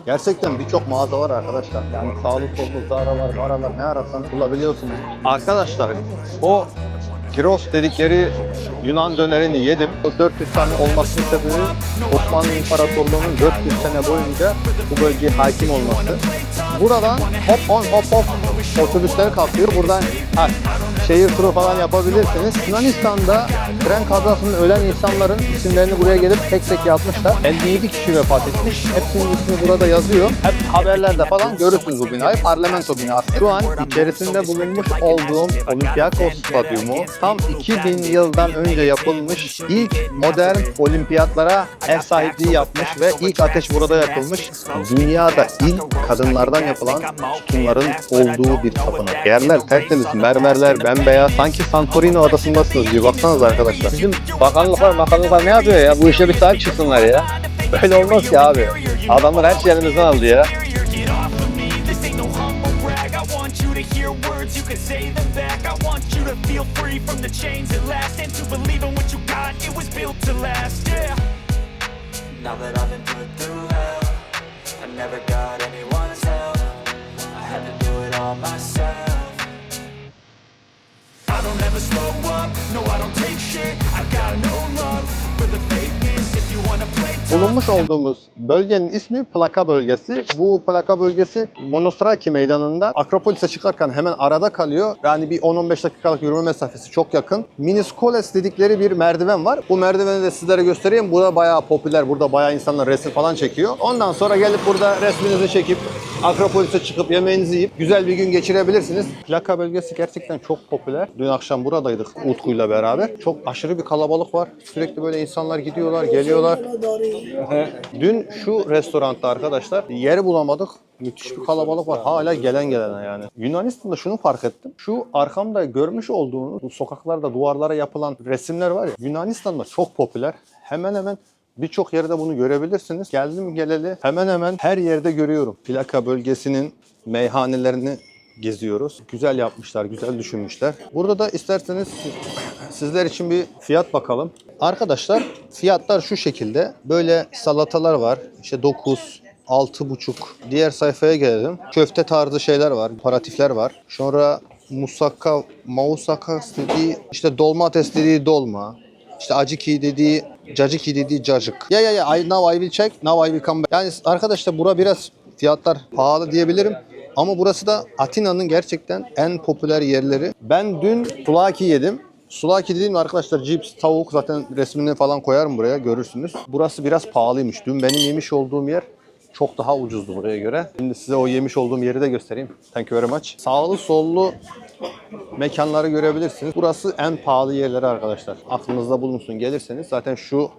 Gerçekten birçok mağaza var arkadaşlar. Yani sağlık sollu, Zara'lar, Maralar ne ararsanız bulabiliyorsunuz. Arkadaşlar o gyros dedikleri Yunan dönerini yedim. O 400 tane olmasının sebebi Osmanlı İmparatorluğu'nun 400 sene boyunca bu bölgeye hakim olması. Buradan hop on hop hop otobüsler kalkıyor. Buradan şehir turu falan yapabilirsiniz. Yunanistan'da tren kazasında ölen insanların isimlerini buraya gelip tek tek yazmışlar. 57 kişi vefat etmiş. Hepsinin ismi burada yazıyor. Hep haberlerde falan görürsünüz bu binayı. Parlamento binası. Şu an içerisinde bulunmuş olduğum Olympiakos Stadyumu tam 2000 yıldan önce yapılmış ilk modern olimpiyatlara ev sahipliği yapmış ve ilk ateş burada yakılmış. Dünyada ilk kadınlardan yapılan sütunların olduğu bir tapınak. Yerler tertemiz, mermerler bembeyaz. Sanki Santorini adasındasınız gibi. Baksanıza arkadaşlar. Bizim bakanlıklar ne yapıyor ya? Bu işe bir sahip çıksınlar ya. Böyle olmaz ki abi. Adamlar her şeyi elimizden aldı ya. Bulunmuş olduğumuz bölgenin ismi Plaka bölgesi. Bu Plaka bölgesi Monostraki meydanında Akropolis'e çıkarken hemen arada kalıyor. Yani bir 10-15 dakikalık yürüme mesafesi çok yakın. Miniskoles dedikleri bir merdiven var. Bu merdiveni de sizlere göstereyim. Burada bayağı popüler. Burada bayağı insanlar resim falan çekiyor. Ondan sonra gelip burada resminizi çekip Akropolis'e çıkıp yemeğinizi yiyip güzel bir gün geçirebilirsiniz. Plaka bölgesi gerçekten çok popüler. Dün akşam buradaydık Utku'yla beraber. Çok aşırı bir kalabalık var. Sürekli böyle insanlar gidiyorlar, geliyorlar. Dün şu restoranda arkadaşlar yer bulamadık. Müthiş bir kalabalık var. Hala gelen gelene yani. Yunanistan'da şunu fark ettim. Şu arkamda görmüş olduğunuz bu sokaklarda duvarlara yapılan resimler var ya. Yunanistan'da çok popüler. Hemen hemen birçok yerde bunu görebilirsiniz. Geldim geleli hemen hemen her yerde görüyorum. Plaka bölgesinin meyhanelerini geziyoruz. Güzel yapmışlar, güzel düşünmüşler. Burada da isterseniz sizler için bir fiyat bakalım. Arkadaşlar fiyatlar şu şekilde. Böyle salatalar var. İşte 9, 6,5. Diğer sayfaya gelelim. Köfte tarzı şeyler var. Aperatifler var. Sonra musakka, mausaka dediği işte dolmates dediği dolma. İşte aciki dediği, caciki dediği cacık. Now I will check. Now I will come back. Yani arkadaşlar bura biraz fiyatlar pahalı diyebilirim. Ama burası da Atina'nın gerçekten en popüler yerleri. Ben dün sulaki yedim. Sulaki dediğim arkadaşlar cips, tavuk, zaten resmini falan koyarım buraya görürsünüz. Burası biraz pahalıymış. Dün benim yemiş olduğum yer çok daha ucuzdu buraya göre. Şimdi size o yemiş olduğum yeri de göstereyim. Thank you very much. Sağlı sollu mekanları görebilirsiniz. Burası en pahalı yerleri arkadaşlar. Aklınızda bulunsun, gelirseniz zaten şu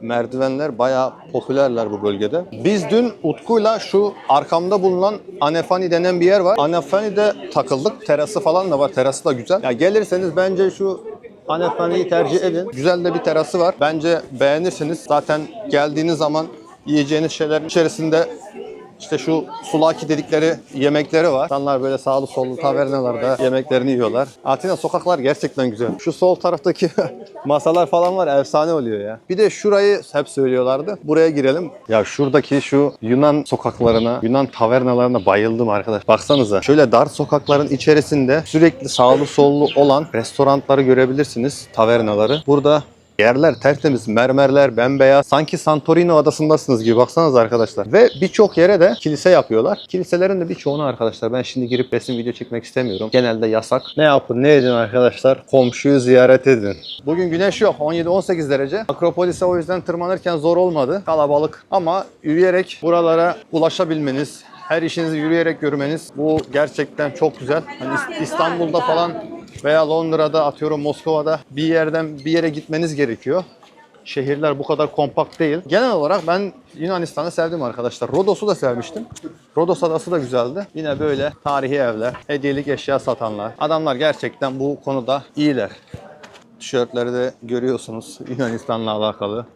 merdivenler bayağı popülerler bu bölgede. Biz dün Utku'yla şu arkamda bulunan Anefani denen bir yer var. Anefani'de takıldık. Terası falan da var. Terası da güzel. Ya gelirseniz bence şu Anefani'yi tercih edin. Güzel de bir terası var. Bence beğenirsiniz. Zaten geldiğiniz zaman yiyeceğiniz şeylerin içerisinde İşte şu sulaki dedikleri yemekleri var. İnsanlar böyle sağlı sollu tavernalarda yemeklerini yiyorlar. Atina sokaklar gerçekten güzel. Şu sol taraftaki masalar falan var, efsane oluyor ya. Bir de şurayı hep söylüyorlardı. Buraya girelim. Ya şuradaki şu Yunan sokaklarına, Yunan tavernalarına bayıldım arkadaş. Baksanıza. Şöyle dar sokakların içerisinde sürekli sağlı sollu olan restoranları görebilirsiniz. Tavernaları. Burada yerler tertemiz, mermerler bembeyaz. Sanki Santorini adasındasınız gibi, baksanıza arkadaşlar. Ve birçok yere de kilise yapıyorlar. Kiliselerin de birçoğunu arkadaşlar ben şimdi girip resim video çekmek istemiyorum. Genelde yasak. Ne yapın, ne edin arkadaşlar? Komşuyu ziyaret edin. Bugün güneş yok. 17-18 derece. Akropolis'e o yüzden tırmanırken zor olmadı. Kalabalık ama yürüyerek buralara ulaşabilmeniz, her işinizi yürüyerek görmeniz, bu gerçekten çok güzel. Hani İstanbul'da falan veya Londra'da, atıyorum Moskova'da bir yerden bir yere gitmeniz gerekiyor. Şehirler bu kadar kompakt değil. Genel olarak ben Yunanistan'ı sevdim arkadaşlar. Rodos'u da sevmiştim. Rodos adası da güzeldi. Yine böyle tarihi evler, hediyelik eşya satanlar. Adamlar gerçekten bu konuda iyiler. Tişörtleri de görüyorsunuz Yunanistan'la alakalı.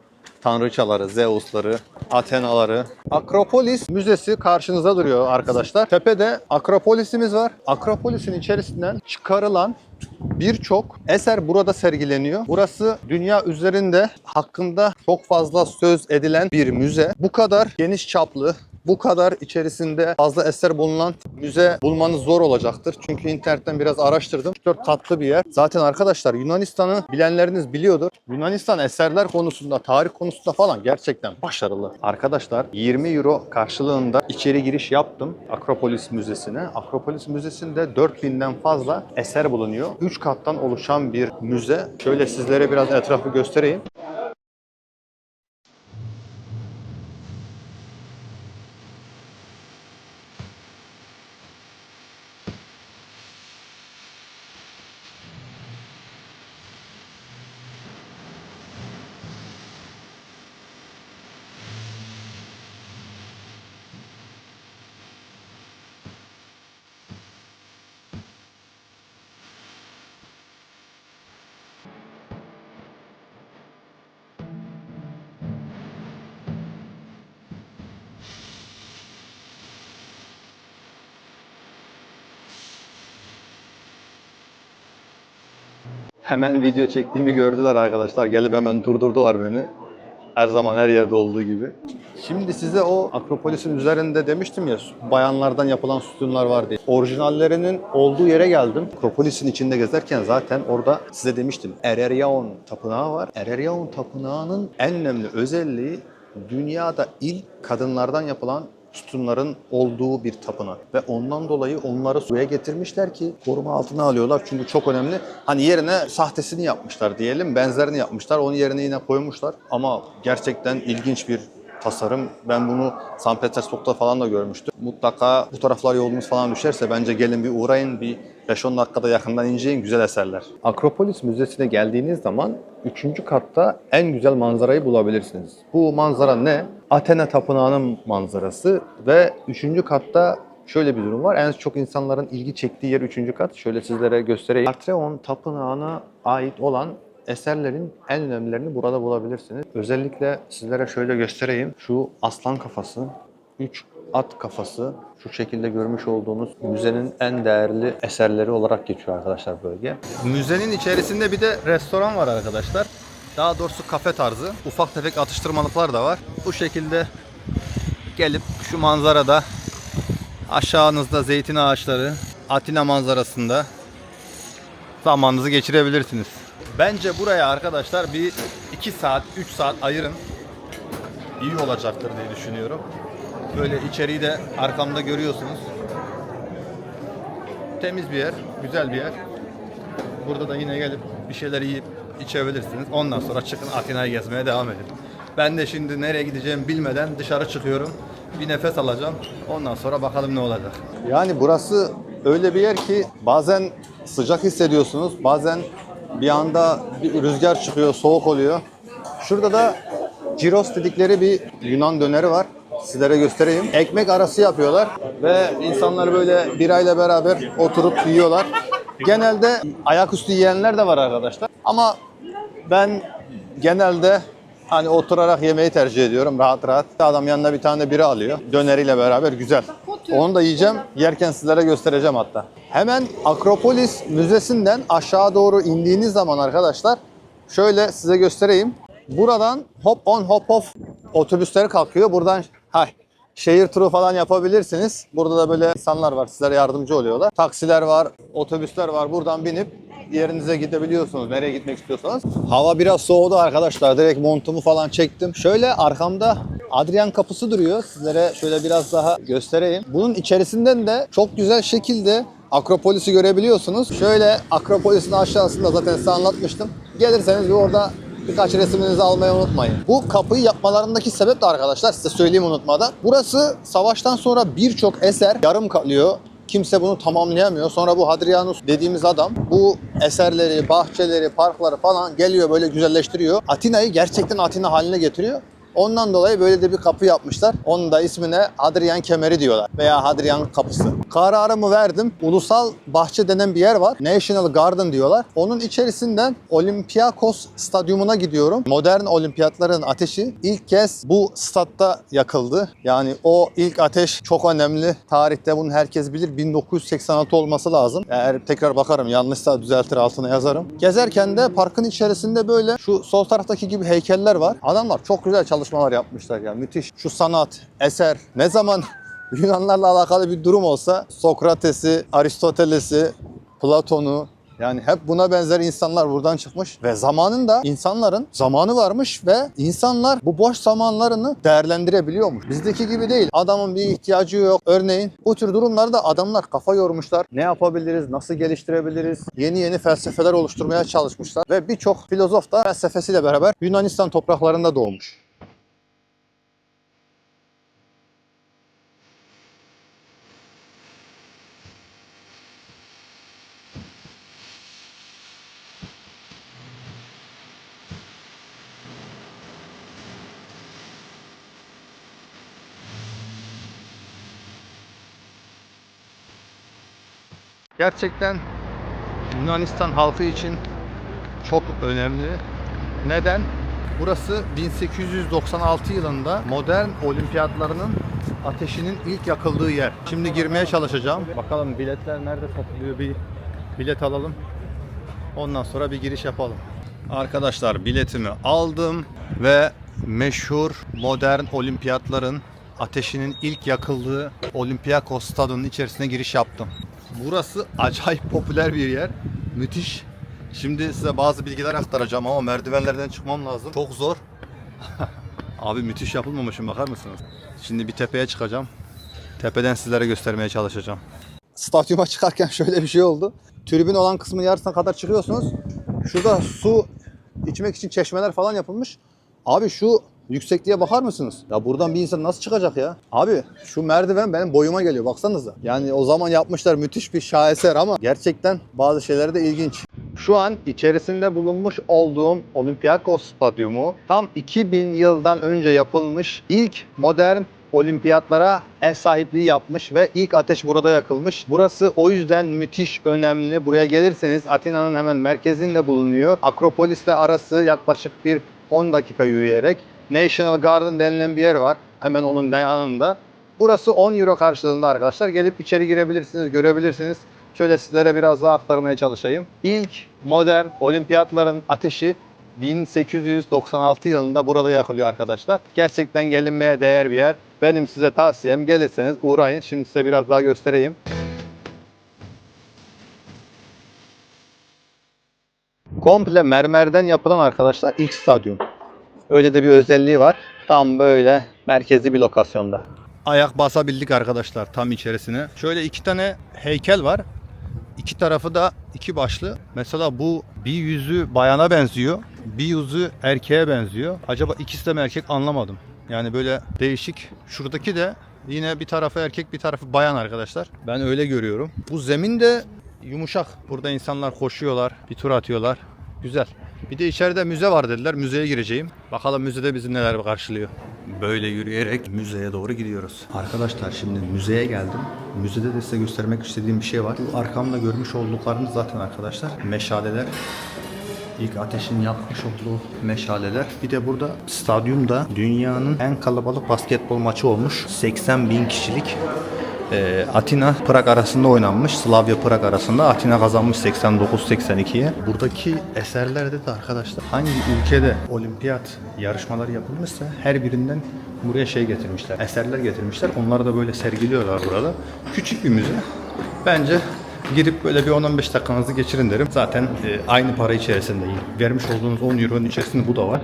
Tanrıçaları, Zeus'ları, Athenaları. Akropolis Müzesi karşınızda duruyor arkadaşlar. Tepede Akropolis'imiz var. Akropolis'in içerisinden çıkarılan birçok eser burada sergileniyor. Burası dünya üzerinde hakkında çok fazla söz edilen bir müze. Bu kadar geniş çaplı, Bu kadar içerisinde fazla eser bulunan müze bulmanız zor olacaktır. Çünkü internetten biraz araştırdım. Çok tatlı bir yer. Zaten arkadaşlar Yunanistan'ı bilenleriniz biliyordur. Yunanistan eserler konusunda, tarih konusunda falan gerçekten başarılı. Arkadaşlar 20 euro karşılığında içeri giriş yaptım Akropolis Müzesi'ne. Akropolis Müzesi'nde 4000'den fazla eser bulunuyor. 3 kattan oluşan bir müze. Şöyle sizlere biraz etrafı göstereyim. Hemen video çektiğimi gördüler arkadaşlar. Gelip hemen durdurdular beni. Her zaman her yerde olduğu gibi. Şimdi size o Akropolis'in üzerinde demiştim ya bayanlardan yapılan sütunlar var diye. Orijinallerinin olduğu yere geldim. Akropolis'in içinde gezerken zaten orada size demiştim. Ereryaon Tapınağı var. Ereryaon Tapınağı'nın en önemli özelliği dünyada ilk kadınlardan yapılan sütunların olduğu bir tapınak. Ve ondan dolayı onları suya getirmişler ki koruma altına alıyorlar. Çünkü çok önemli. Hani yerine sahtesini yapmışlar diyelim. Benzerini yapmışlar. Onun yerine yine koymuşlar. Ama gerçekten ilginç bir tasarım. Ben bunu St. Petersburg'da falan da görmüştüm. Mutlaka bu taraflar yolunuz falan düşerse bence gelin bir uğrayın. Bir 5-10 dakikada yakından inceleyin. Güzel eserler. Akropolis Müzesi'ne geldiğiniz zaman 3. katta en güzel manzarayı bulabilirsiniz. Bu manzara ne? Athena Tapınağı'nın manzarası ve 3. katta şöyle bir durum var. En çok insanların ilgi çektiği yer 3. kat. Şöyle sizlere göstereyim. Parthenon Tapınağı'na ait olan eserlerin en önemlilerini burada bulabilirsiniz. Özellikle sizlere şöyle göstereyim. Şu aslan kafası, 3 at kafası, şu şekilde görmüş olduğunuz müzenin en değerli eserleri olarak geçiyor arkadaşlar bölge. Müzenin içerisinde bir de restoran var arkadaşlar. Daha doğrusu kafe tarzı. Ufak tefek atıştırmalıklar da var. Bu şekilde gelip şu manzarada aşağınızda zeytin ağaçları, Atina manzarasında zamanınızı geçirebilirsiniz. Bence buraya arkadaşlar bir 2 saat, 3 saat ayırın. İyi olacaktır diye düşünüyorum. Böyle içeriği de arkamda görüyorsunuz. Temiz bir yer, güzel bir yer. Burada da yine gelip bir şeyler yiyip içebilirsiniz. Ondan sonra çıkın Atina'yı gezmeye devam edin. Ben de şimdi nereye gideceğimi bilmeden dışarı çıkıyorum. Bir nefes alacağım. Ondan sonra bakalım ne olacak. Yani burası öyle bir yer ki bazen sıcak hissediyorsunuz. Bazen bir anda bir rüzgar çıkıyor, soğuk oluyor. Şurada da gyros dedikleri bir Yunan döneri var. Sizlere göstereyim. Ekmek arası yapıyorlar ve insanlar böyle birayla beraber oturup yiyorlar. Genelde ayaküstü yiyenler de var arkadaşlar. Ama ben genelde hani oturarak yemeği tercih ediyorum rahat rahat. Adam yanına bir tane bira alıyor. Döneriyle beraber güzel. Onu da yiyeceğim. Yerken sizlere göstereceğim hatta. Hemen Akropolis Müzesi'nden aşağı doğru indiğiniz zaman arkadaşlar şöyle size göstereyim. Buradan hop on hop off otobüsleri kalkıyor. Buradan şehir turu falan yapabilirsiniz. Burada da böyle insanlar var. Sizlere yardımcı oluyorlar. Taksiler var, otobüsler var. Buradan binip yerinize gidebiliyorsunuz. Nereye gitmek istiyorsanız. Hava biraz soğudu arkadaşlar. Direkt montumu falan çektim. Şöyle arkamda Adrian kapısı duruyor. Sizlere şöyle biraz daha göstereyim. Bunun içerisinden de çok güzel şekilde Akropolis'i görebiliyorsunuz. Şöyle Akropolis'in aşağısında zaten size anlatmıştım. Gelirseniz bir orada birkaç resminizi almayı unutmayın. Bu kapıyı yapmalarındaki sebep de arkadaşlar size söyleyeyim unutmadan. Burası savaştan sonra birçok eser yarım kalıyor. Kimse bunu tamamlayamıyor. Sonra bu Hadrianus dediğimiz adam bu eserleri, bahçeleri, parkları falan geliyor böyle güzelleştiriyor. Atina'yı gerçekten Atina haline getiriyor. Ondan dolayı böyle de bir kapı yapmışlar. Onun da ismine Hadrian Kemeri diyorlar veya Hadrian Kapısı. Kararımı verdim. Ulusal bahçe denen bir yer var. National Garden diyorlar. Onun içerisinden Olympiakos Stadyumuna gidiyorum. Modern olimpiyatların ateşi ilk kez bu statta yakıldı. Yani o ilk ateş çok önemli. Tarihte bunu herkes bilir. 1986 olması lazım. Eğer tekrar bakarım, yanlışsa düzeltir, altına yazarım. Gezerken de parkın içerisinde böyle şu sol taraftaki gibi heykeller var. Adamlar çok güzel çalışmalar yapmışlar ya. Müthiş. Şu sanat, eser. Ne zaman Yunanlarla alakalı bir durum olsa Sokrates'i, Aristoteles'i, Platon'u, yani hep buna benzer insanlar buradan çıkmış ve zamanında insanların zamanı varmış ve insanlar bu boş zamanlarını değerlendirebiliyormuş. Bizdeki gibi değil. Adamın bir ihtiyacı yok. Örneğin bu tür durumlarda adamlar kafa yormuşlar. Ne yapabiliriz? Nasıl geliştirebiliriz? Yeni felsefeler oluşturmaya çalışmışlar ve birçok filozof da felsefesiyle beraber Yunanistan topraklarında doğmuş. Gerçekten Yunanistan halkı için çok önemli. Neden? Burası 1896 yılında modern olimpiyatlarının ateşinin ilk yakıldığı yer. Şimdi girmeye çalışacağım. Bakalım biletler nerede satılıyor, bir bilet alalım. Ondan sonra bir giriş yapalım. Arkadaşlar biletimi aldım ve meşhur modern olimpiyatların ateşinin ilk yakıldığı Olympiakos stadının içerisine giriş yaptım. Burası acayip popüler bir yer. Müthiş. Şimdi size bazı bilgiler aktaracağım ama merdivenlerden çıkmam lazım. Çok zor. Abi müthiş yapılmamışım, bakar mısınız? Şimdi bir tepeye çıkacağım. Tepeden sizlere göstermeye çalışacağım. Stadyuma çıkarken şöyle bir şey oldu. Tribün olan kısmın yarısına kadar çıkıyorsunuz. Şurada su içmek için çeşmeler falan yapılmış. Abi şu yüksekliğe bakar mısınız? Ya buradan bir insan nasıl çıkacak ya? Abi şu merdiven benim boyuma geliyor, baksanıza. Yani o zaman yapmışlar, müthiş bir şaheser ama gerçekten bazı şeyler de ilginç. Şu an içerisinde bulunmuş olduğum Olympiakos Stadyumu tam 2000 yıldan önce yapılmış ilk modern olimpiyatlara ev sahipliği yapmış ve ilk ateş burada yakılmış. Burası o yüzden müthiş önemli. Buraya gelirseniz Atina'nın hemen merkezinde bulunuyor. Akropolis'le arası yaklaşık bir 10 dakika yürüyerek. National Garden denilen bir yer var. Hemen onun yanında. Burası 10 euro karşılığında arkadaşlar. Gelip içeri girebilirsiniz, görebilirsiniz. Şöyle sizlere biraz daha aktarmaya çalışayım. İlk modern olimpiyatların ateşi 1896 yılında burada yakılıyor arkadaşlar. Gerçekten gelinmeye değer bir yer. Benim size tavsiyem, gelirseniz uğrayın. Şimdi size biraz daha göstereyim. Komple mermerden yapılan arkadaşlar ilk stadyum. Öyle de bir özelliği var. Tam böyle merkezi bir lokasyonda. Ayak basabildik arkadaşlar tam içerisine. Şöyle iki tane heykel var. İki tarafı da iki başlı. Mesela bu bir yüzü bayana benziyor, bir yüzü erkeğe benziyor. Acaba ikisi de mi erkek, anlamadım. Yani böyle değişik. Şuradaki de yine bir tarafı erkek, bir tarafı bayan arkadaşlar. Ben öyle görüyorum. Bu zemin de yumuşak. Burada insanlar koşuyorlar, bir tur atıyorlar. Güzel. Bir de içeride müze var dediler. Müzeye gireceğim. Bakalım müzede bizi neler karşılıyor. Böyle yürüyerek müzeye doğru gidiyoruz. Arkadaşlar şimdi müzeye geldim. Müzede de size göstermek istediğim bir şey var. Bu arkamda görmüş olduklarınız zaten arkadaşlar meşaleler. İlk ateşin yakmış olduğu meşaleler. Bir de burada stadyumda dünyanın en kalabalık basketbol maçı olmuş. 80 bin kişilik. Atina Prag arasında oynanmış. Slavia Prag arasında. Atina kazanmış 89-82'ye. Buradaki eserlerde de arkadaşlar hangi ülkede olimpiyat yarışmaları yapılmışsa her birinden buraya şey getirmişler. Eserler getirmişler. Onları da böyle sergiliyorlar burada. Küçük bir müze. Bence girip böyle bir 10-15 dakikanızı geçirin derim. Zaten aynı para içerisinde. Vermiş olduğunuz 10 euronun içerisinde bu da var.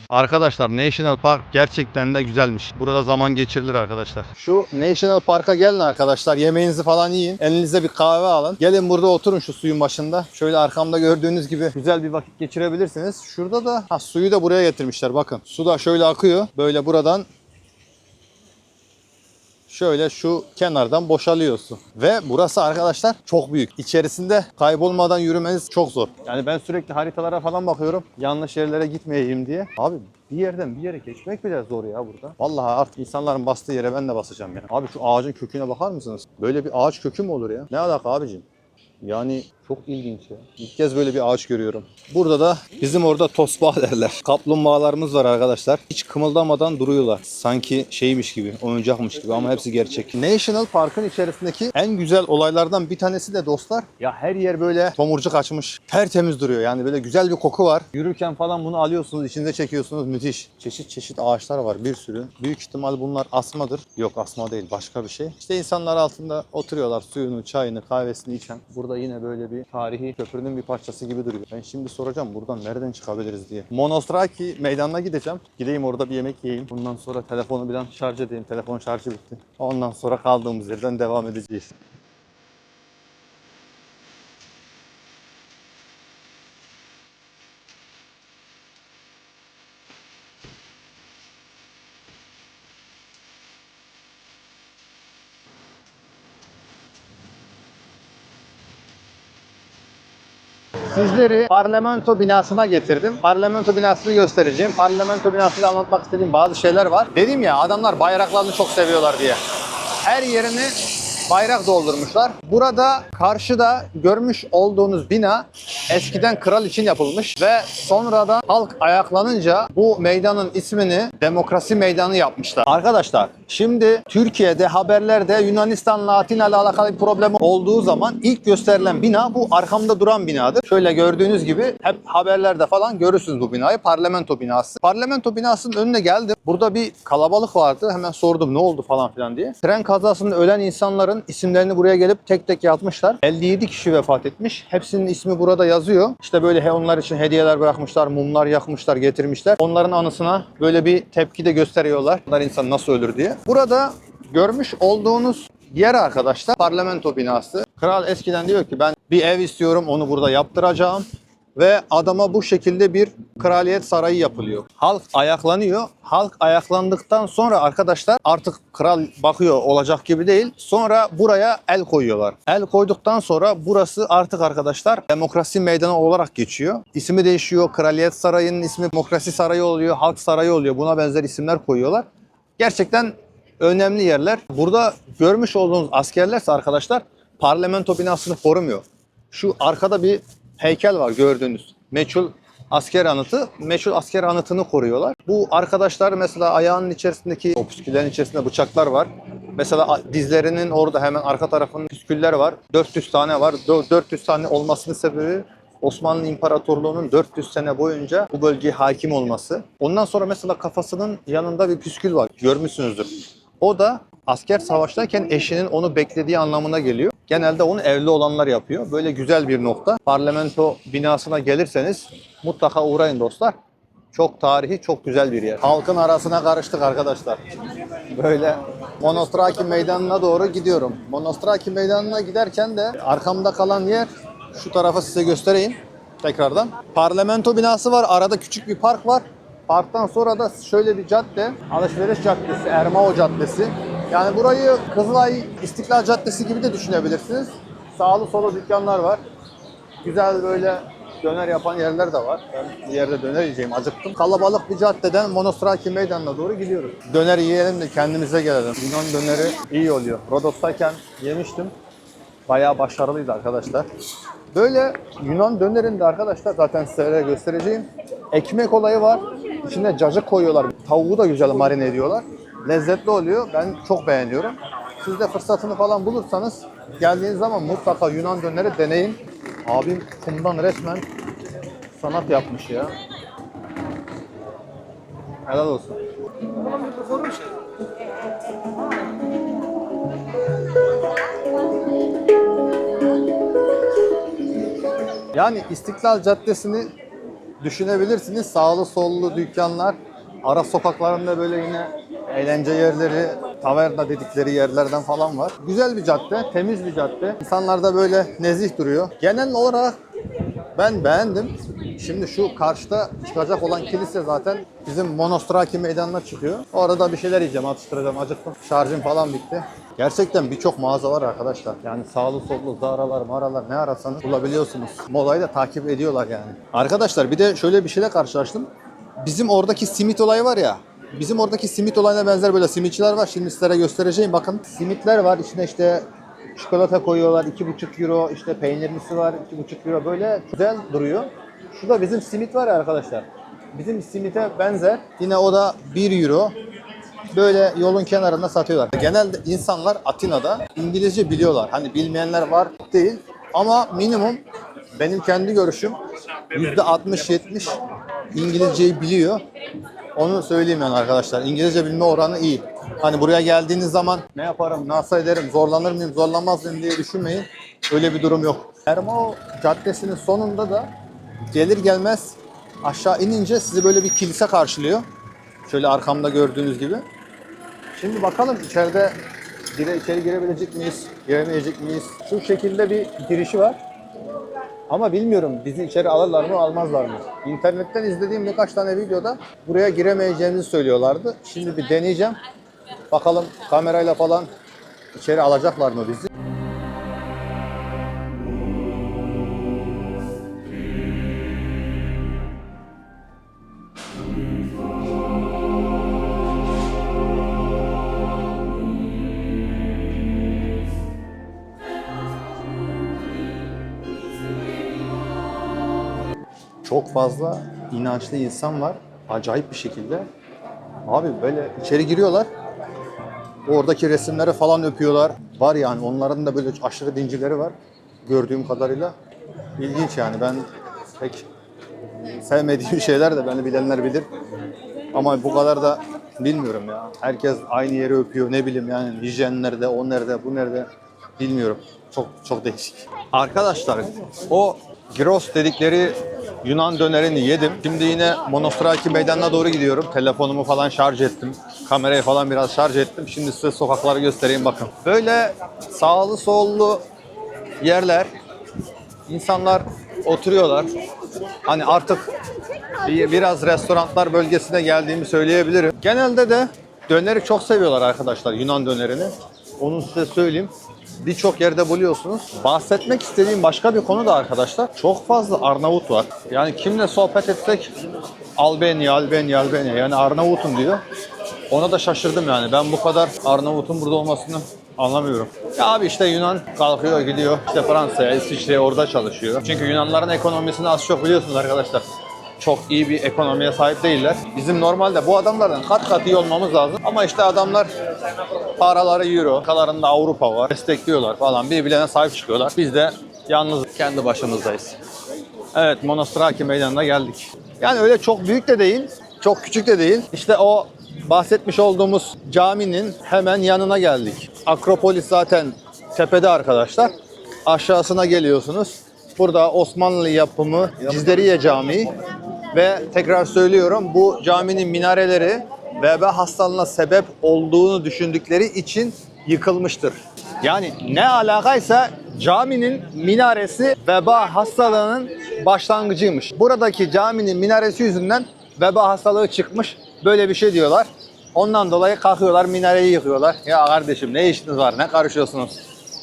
Arkadaşlar National Park gerçekten de güzelmiş. Burada zaman geçirilir arkadaşlar. Şu National Park'a gelin arkadaşlar. Yemeğinizi falan yiyin. Elinize bir kahve alın. Gelin burada oturun şu suyun başında. Şöyle arkamda gördüğünüz gibi güzel bir vakit geçirebilirsiniz. Şurada da suyu da buraya getirmişler bakın. Su da şöyle akıyor. Böyle buradan şöyle şu kenardan boşalıyorsun. Ve burası arkadaşlar çok büyük. İçerisinde kaybolmadan yürümeniz çok zor. Yani ben sürekli haritalara falan bakıyorum. Yanlış yerlere gitmeyeyim diye. Abi bir yerden bir yere geçmek bile zor ya burada. Vallahi artık insanların bastığı yere ben de basacağım ya. Abi şu ağacın köküne bakar mısınız? Böyle bir ağaç kökü mü olur ya? Ne alaka abicim? Yani çok ilginç ya. İlk kez böyle bir ağaç görüyorum. Burada da bizim orada tosbağa derler. Kaplumbağalarımız var arkadaşlar. Hiç kımıldamadan duruyorlar. Sanki şeymiş gibi, oyuncakmış gibi ama hepsi gerçek. National Park'ın içerisindeki en güzel olaylardan bir tanesi de dostlar. Ya her yer böyle tomurcuk açmış. Tertemiz duruyor. Yani böyle güzel bir koku var. Yürürken falan bunu alıyorsunuz, içinde çekiyorsunuz. Müthiş. Çeşit çeşit ağaçlar var bir sürü. Büyük ihtimal bunlar asmadır. Yok asma değil, başka bir şey. İşte insanlar altında oturuyorlar, suyunu, çayını, kahvesini içen. Burada yine böyle bir tarihi köprünün bir parçası gibi duruyor. Ben şimdi soracağım buradan nereden çıkabiliriz diye. Monostraki meydanına gideceğim. Gideyim orada bir yemek yiyeyim. Bundan sonra telefonu bir şarj edeyim. Telefon şarjı bitti. Ondan sonra kaldığımız yerden devam edeceğiz. Sizleri parlamento binasına getirdim. Parlamento binasını göstereceğim. Parlamento binasıyla anlatmak istediğim bazı şeyler var. Dedim ya adamlar bayraklarını çok seviyorlar diye. Her yerini bayrak doldurmuşlar. Burada karşıda görmüş olduğunuz bina eskiden kral için yapılmış ve sonradan halk ayaklanınca bu meydanın ismini Demokrasi Meydanı yapmışlar. Arkadaşlar şimdi Türkiye'de haberlerde Yunanistan'la Atina ile alakalı bir problem olduğu zaman ilk gösterilen bina bu arkamda duran binadır. Şöyle gördüğünüz gibi hep haberlerde falan görürsünüz bu binayı. Parlamento binası. Parlamento binasının önüne geldim. Burada bir kalabalık vardı. Hemen sordum ne oldu falan filan diye. Tren kazasında ölen insanların isimlerini buraya gelip tek tek yazmışlar. 57 kişi vefat etmiş. Hepsinin ismi burada yazıyor. İşte böyle onlar için hediyeler bırakmışlar, mumlar yakmışlar, getirmişler. Onların anısına böyle bir tepki de gösteriyorlar. Bunlar insan nasıl ölür diye. Burada görmüş olduğunuz yer arkadaşlar parlamento binası. Kral eskiden diyor ki ben bir ev istiyorum, onu burada yaptıracağım. Ve adama bu şekilde bir kraliyet sarayı yapılıyor. Halk ayaklanıyor. Halk ayaklandıktan sonra arkadaşlar artık kral bakıyor olacak gibi değil. Sonra buraya el koyuyorlar. El koyduktan sonra burası artık arkadaşlar Demokrasi Meydanı olarak geçiyor. İsmi değişiyor. Kraliyet Sarayı'nın ismi Demokrasi Sarayı oluyor. Halk Sarayı oluyor. Buna benzer isimler koyuyorlar. Gerçekten önemli yerler. Burada görmüş olduğunuz askerlerse arkadaşlar parlamento binasını korumuyor. Şu arkada bir heykel var gördüğünüz. Meçhul asker anıtı. Meçhul asker anıtını koruyorlar. Bu arkadaşlar mesela ayağının içerisindeki o püsküllerin içerisinde bıçaklar var. Mesela dizlerinin orada hemen arka tarafının püsküller var. 400 tane var. 400 tane olmasının sebebi Osmanlı İmparatorluğu'nun 400 sene boyunca bu bölgeye hakim olması. Ondan sonra mesela kafasının yanında bir püskül var. Görmüşsünüzdür. O da asker savaştayken eşinin onu beklediği anlamına geliyor. Genelde onu evli olanlar yapıyor. Böyle güzel bir nokta. Parlamento binasına gelirseniz mutlaka uğrayın dostlar. Çok tarihi, çok güzel bir yer. Halkın arasına karıştık arkadaşlar. Böyle Monostraki Meydanı'na doğru gidiyorum. Monostraki Meydanı'na giderken de arkamda kalan yer şu tarafa size göstereyim tekrardan. Parlamento binası var. Arada küçük bir park var. Parktan sonra da şöyle bir cadde. Alışveriş Caddesi, Ermao Caddesi. Yani burayı Kızılay İstiklal Caddesi gibi de düşünebilirsiniz. Sağlı solu dükkanlar var. Güzel böyle döner yapan yerler de var. Ben bir yerde döner yiyeceğim, acıktım. Kalabalık bir caddeden Monostraki Meydanı'na doğru gidiyoruz. Döner yiyelim de kendimize gelelim. Yunan döneri iyi oluyor. Rodos'tayken yemiştim. Bayağı başarılıydı arkadaşlar. Böyle Yunan dönerinde arkadaşlar zaten size göstereceğim. Ekmek olayı var. İçine cacık koyuyorlar. Tavuğu da güzel marine ediyorlar. Lezzetli oluyor. Ben çok beğeniyorum. Siz de fırsatını falan bulursanız geldiğiniz zaman mutlaka Yunan döneri deneyin. Abim kumdan resmen sanat yapmış ya. Helal olsun. Yani İstiklal Caddesi'ni düşünebilirsiniz. Sağlı sollu dükkanlar, ara sokaklarında böyle yine eğlence yerleri, taverna dedikleri yerlerden falan var. Güzel bir cadde, temiz bir cadde. İnsanlar da böyle nezih duruyor. Genel olarak ben beğendim. Şimdi şu karşıda çıkacak olan kilise zaten bizim Monostraki meydanına çıkıyor. Orada bir şeyler yiyeceğim, atıştıracağım, acıktım. Şarjım falan bitti. Gerçekten birçok mağaza var arkadaşlar. Yani sağlı sollu Zara'lar, mağaralar ne arasanız bulabiliyorsunuz. Modayı da takip ediyorlar yani. Arkadaşlar bir de şöyle bir şeyle karşılaştım. Bizim oradaki simit olayı var ya. Bizim oradaki simit olayına benzer böyle simitçiler var. Şimdi sizlere göstereceğim. Bakın simitler var. İçine işte çikolata koyuyorlar. 2,5 euro. İşte peynirlisi var. 2,5 euro. Böyle güzel duruyor. Şu da bizim simit var ya arkadaşlar. Bizim simite benzer. Yine o da 1 euro. Böyle yolun kenarında satıyorlar. Genelde insanlar Atina'da İngilizce biliyorlar. Hani bilmeyenler var değil. Ama minimum benim kendi görüşüm %60-70 İngilizceyi biliyor. Onu söyleyeyim yani arkadaşlar. İngilizce bilme oranı iyi. Hani buraya geldiğiniz zaman ne yaparım, nasıl ederim, zorlanır mıyım, zorlanmaz mıyım diye düşünmeyin. Öyle bir durum yok. Ermao Caddesi'nin sonunda da gelir gelmez aşağı inince sizi böyle bir kilise karşılıyor. Şöyle arkamda gördüğünüz gibi. Şimdi bakalım içeride içeri girebilecek miyiz, giremeyecek miyiz? Şu şekilde bir girişi var. Ama bilmiyorum bizi içeri alırlar mı almazlar mı? İnternetten izlediğim birkaç tane videoda buraya giremeyeceğimizi söylüyorlardı. Şimdi bir deneyeceğim. Bakalım kamerayla falan içeri alacaklar mı bizi? Çok fazla inançlı insan var. Acayip bir şekilde. Abi böyle içeri giriyorlar. Oradaki resimleri falan öpüyorlar. Var yani onların da böyle aşırı dincileri var. Gördüğüm kadarıyla. İlginç yani ben pek sevmediğim şeyler de beni bilenler bilir. Ama bu kadar da bilmiyorum ya. Herkes aynı yeri öpüyor. Ne bileyim yani hijyen nerede, o nerede, bu nerede bilmiyorum. Çok çok değişik. Arkadaşlar o gyros dedikleri Yunan dönerini yedim. Şimdi yine Monostraki meydanına doğru gidiyorum. Telefonumu falan şarj ettim. Kamerayı falan biraz şarj ettim. Şimdi size sokakları göstereyim bakın. Böyle sağlı sollu yerler. İnsanlar oturuyorlar. Hani artık biraz restoranlar bölgesine geldiğimi söyleyebilirim. Genelde de döneri çok seviyorlar arkadaşlar, Yunan dönerini. Onu size söyleyeyim. Birçok yerde buluyorsunuz. Bahsetmek istediğim başka bir konu da arkadaşlar. Çok fazla Arnavut var. Yani kimle sohbet etsek Albanya, Albanya, Albanya. Yani Arnavut'um diyor. Ona da şaşırdım yani. Ben bu kadar Arnavut'un burada olmasını anlamıyorum. Ya abi işte Yunan kalkıyor gidiyor işte Fransa'ya, İsviçre'ye orada çalışıyor. Çünkü Yunanların ekonomisini az çok biliyorsunuz arkadaşlar. Çok iyi bir ekonomiye sahip değiller. Bizim normalde bu adamlardan kat kat iyi olmamız lazım. Ama işte adamlar paraları euro, kalarında Avrupa var. Destekliyorlar falan. Birbirlerine sahip çıkıyorlar. Biz de yalnız kendi başımızdayız. Evet, Monostraki meydanına geldik. Yani öyle çok büyük de değil, çok küçük de değil. İşte o bahsetmiş olduğumuz caminin hemen yanına geldik. Akropolis zaten tepede arkadaşlar. Aşağısına geliyorsunuz. Burada Osmanlı yapımı Cizderiye Camii ve tekrar söylüyorum bu caminin minareleri veba hastalığına sebep olduğunu düşündükleri için yıkılmıştır. Yani ne alakaysa caminin minaresi veba hastalığının başlangıcıymış. Buradaki caminin minaresi yüzünden veba hastalığı çıkmış. Böyle bir şey diyorlar. Ondan dolayı kalkıyorlar minareyi yıkıyorlar. Ya kardeşim ne işiniz var, ne karışıyorsunuz?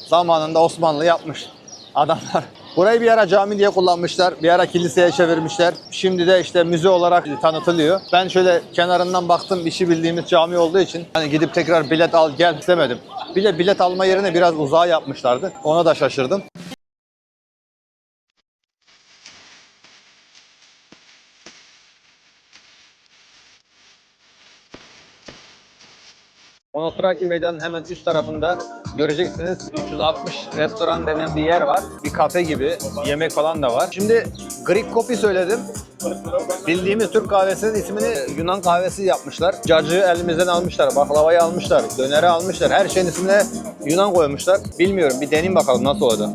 Zamanında Osmanlı yapmış adamlar. Burayı bir ara cami diye kullanmışlar. Bir ara kiliseye çevirmişler. Şimdi de işte müze olarak tanıtılıyor. Ben şöyle kenarından baktım, işi bildiğimiz cami olduğu için hani gidip tekrar bilet al gel istemedim. Bir de bilet alma yerine biraz uzağa yapmışlardı. Ona da şaşırdım. Monostraki Meydanı'nın hemen üst tarafında göreceksiniz 360 restoran denen bir yer var. Bir kafe gibi, yemek falan da var. Şimdi Greek Coffee söyledim. Bildiğimiz Türk kahvesinin ismini Yunan kahvesi yapmışlar. Cacığı elimizden almışlar, baklavayı almışlar, döneri almışlar. Her şeyin ismine Yunan koymuşlar. Bilmiyorum, bir deneyim bakalım nasıl olacak.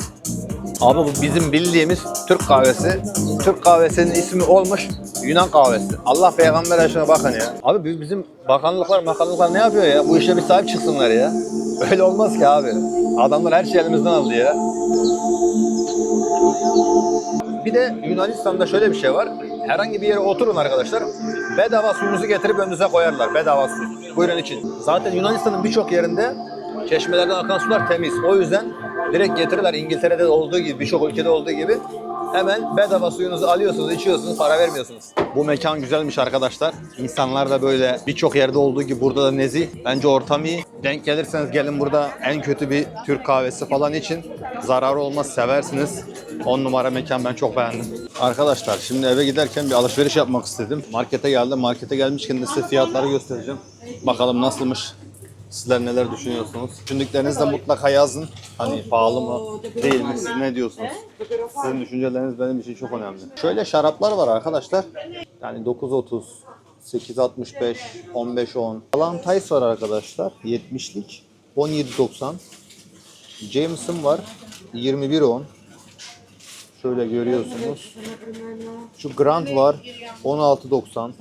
Abi bu bizim bildiğimiz Türk kahvesi. Türk kahvesinin ismi olmuş Yunan kahvesi. Allah peygamber aşkına bakın ya. Abi bizim bakanlıklar ne yapıyor ya? Bu işe bir sahip çıksınlar ya. Öyle olmaz ki abi. Adamlar her şeyi elimizden aldı ya. Bir de Yunanistan'da şöyle bir şey var. Herhangi bir yere oturun arkadaşlar. Bedava suyunuzu getirip önünüze koyarlar. Bedava su. Buyurun için. Zaten Yunanistan'ın birçok yerinde çeşmelerden akan sular temiz. O yüzden direkt getirirler. İngiltere'de olduğu gibi, birçok ülkede olduğu gibi hemen bedava suyunuzu alıyorsunuz, içiyorsunuz, para vermiyorsunuz. Bu mekan güzelmiş arkadaşlar. İnsanlar da böyle birçok yerde olduğu gibi burada da nezih. Bence ortam iyi. Denk gelirseniz gelin, burada en kötü bir Türk kahvesi falan için zararı olmaz, seversiniz. 10 numara mekan, ben çok beğendim. Arkadaşlar şimdi eve giderken bir alışveriş yapmak istedim. Markete geldim. Markete gelmişken de size fiyatları göstereceğim. Bakalım nasılmış. Sizler neler düşünüyorsunuz? Düşündüklerinizi de mutlaka yazın. Hani pahalı mı, değil mi? Siz ne diyorsunuz? Sizin düşünceleriniz benim için çok önemli. Şöyle şaraplar var arkadaşlar. Yani 9.30, 8.65, 15.10. Palantais var arkadaşlar. 70'lik. 17.90. Jameson var. 21.10. Şöyle görüyorsunuz. Şu Grand var. 16.90.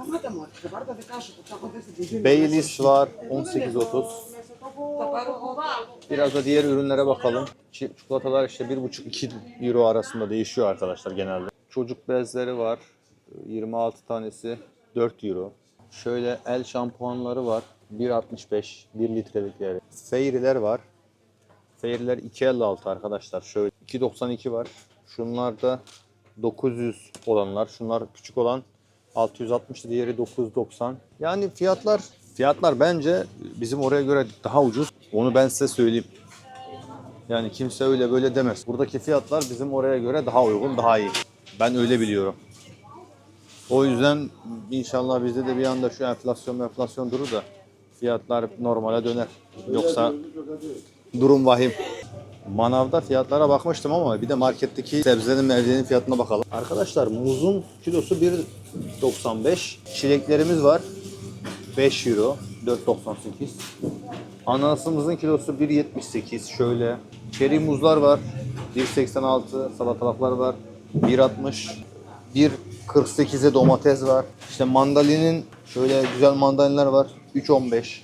Baileys var. 18.30. Biraz da diğer ürünlere bakalım. Çikolatalar işte 1,5-2 euro arasında değişiyor arkadaşlar genelde. Çocuk bezleri var. 26 tanesi 4 euro. Şöyle el şampuanları var. 1,65, 1 litrelikleri. Fairy'ler var. Fairy'ler 2,56 arkadaşlar. Şöyle 2,92 var. Şunlar da 900 olanlar. Şunlar küçük olan 660, diğeri 990. Yani fiyatlar bence bizim oraya göre daha ucuz. Onu ben size söyleyeyim. Yani kimse öyle böyle demez. Buradaki fiyatlar bizim oraya göre daha uygun, daha iyi. Ben öyle biliyorum. O yüzden inşallah bizde de bir anda şu enflasyon durur da fiyatlar normale döner. Yoksa durum vahim. Manavda fiyatlara bakmıştım ama bir de marketteki sebzenin, meyvenin fiyatına bakalım. Arkadaşlar muzun kilosu 1,95. Çileklerimiz var. 5 euro. 4,98. Ananasımızın kilosu 1,78. Şöyle. Çeri muzlar var. 1,86. Salatalıklar var. 1,60. 1,48'e domates var. İşte mandalinin şöyle güzel mandalinalar var. 3,15.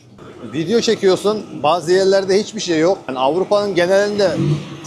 Video çekiyorsun, bazı yerlerde hiçbir şey yok. Yani Avrupa'nın genelinde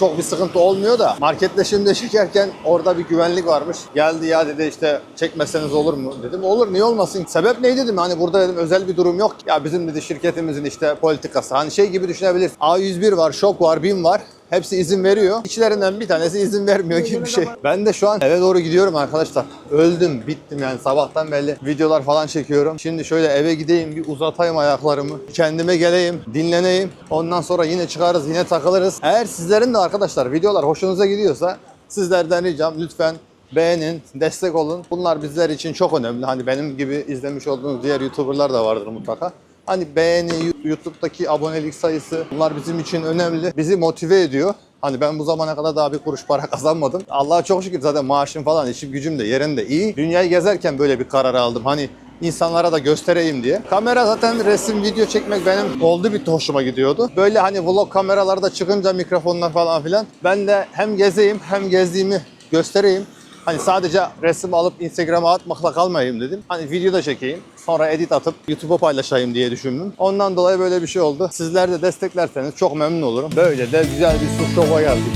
çok bir sıkıntı olmuyor da marketleşimde çekerken orada bir güvenlik varmış. Geldi ya dedi, işte çekmeseniz olur mu? Dedim olur, niye olmasın? Sebep ne dedim, hani burada dedim özel bir durum yok. Ya bizim dedi şirketimizin işte politikası. Hani şey gibi düşünebilirsin. A101 var, Şok var, BİM var. Hepsi izin veriyor. İçlerinden bir tanesi izin vermiyor gibi bir şey. Ben de şu an eve doğru gidiyorum arkadaşlar. Öldüm, bittim yani, sabahtan belli videolar falan çekiyorum. Şimdi şöyle eve gideyim, bir uzatayım ayaklarımı. Kendime geleyim, dinleneyim. Ondan sonra yine çıkarız, yine takılırız. Eğer sizlerin de arkadaşlar videolar hoşunuza gidiyorsa sizlerden ricam lütfen beğenin, destek olun. Bunlar bizler için çok önemli. Hani benim gibi izlemiş olduğunuz diğer YouTuber'lar da vardır mutlaka. Hani beğeni, YouTube'daki abonelik sayısı, bunlar bizim için önemli. Bizi motive ediyor. Hani ben bu zamana kadar daha bir kuruş para kazanmadım. Allah'a çok şükür zaten maaşım falan, işim gücüm de yerinde iyi. Dünyayı gezerken böyle bir karar aldım. Hani insanlara da göstereyim diye. Kamera zaten resim, video çekmek benim oldu bitti hoşuma gidiyordu. Böyle hani vlog kameralarda çıkınca mikrofonlar falan filan. Ben de hem gezeyim hem gezdiğimi göstereyim. Hani sadece resim alıp Instagram'a atmakla kalmayayım dedim. Hani video da çekeyim. Sonra edit atıp YouTube'a paylaşayım diye düşündüm. Ondan dolayı böyle bir şey oldu. Sizler de desteklerseniz çok memnun olurum. Böyle de güzel bir su şova geldik.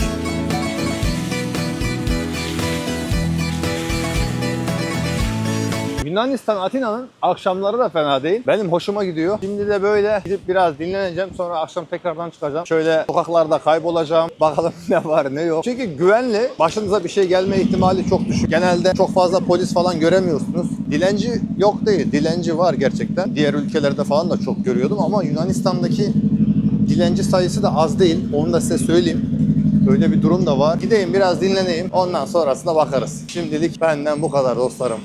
Yunanistan, Atina'nın akşamları da fena değil. Benim hoşuma gidiyor. Şimdi de böyle gidip biraz dinleneceğim. Sonra akşam tekrardan çıkacağım. Şöyle sokaklarda kaybolacağım. Bakalım ne var ne yok. Çünkü güvenli. Başınıza bir şey gelme ihtimali çok düşük. Genelde çok fazla polis falan göremiyorsunuz. Dilenci yok değil. Dilenci var gerçekten. Diğer ülkelerde falan da çok görüyordum ama Yunanistan'daki dilenci sayısı da az değil. Onu da size söyleyeyim. Böyle bir durum da var. Gideyim biraz dinleneyim. Ondan sonrasına bakarız. Şimdilik benden bu kadar dostlarım.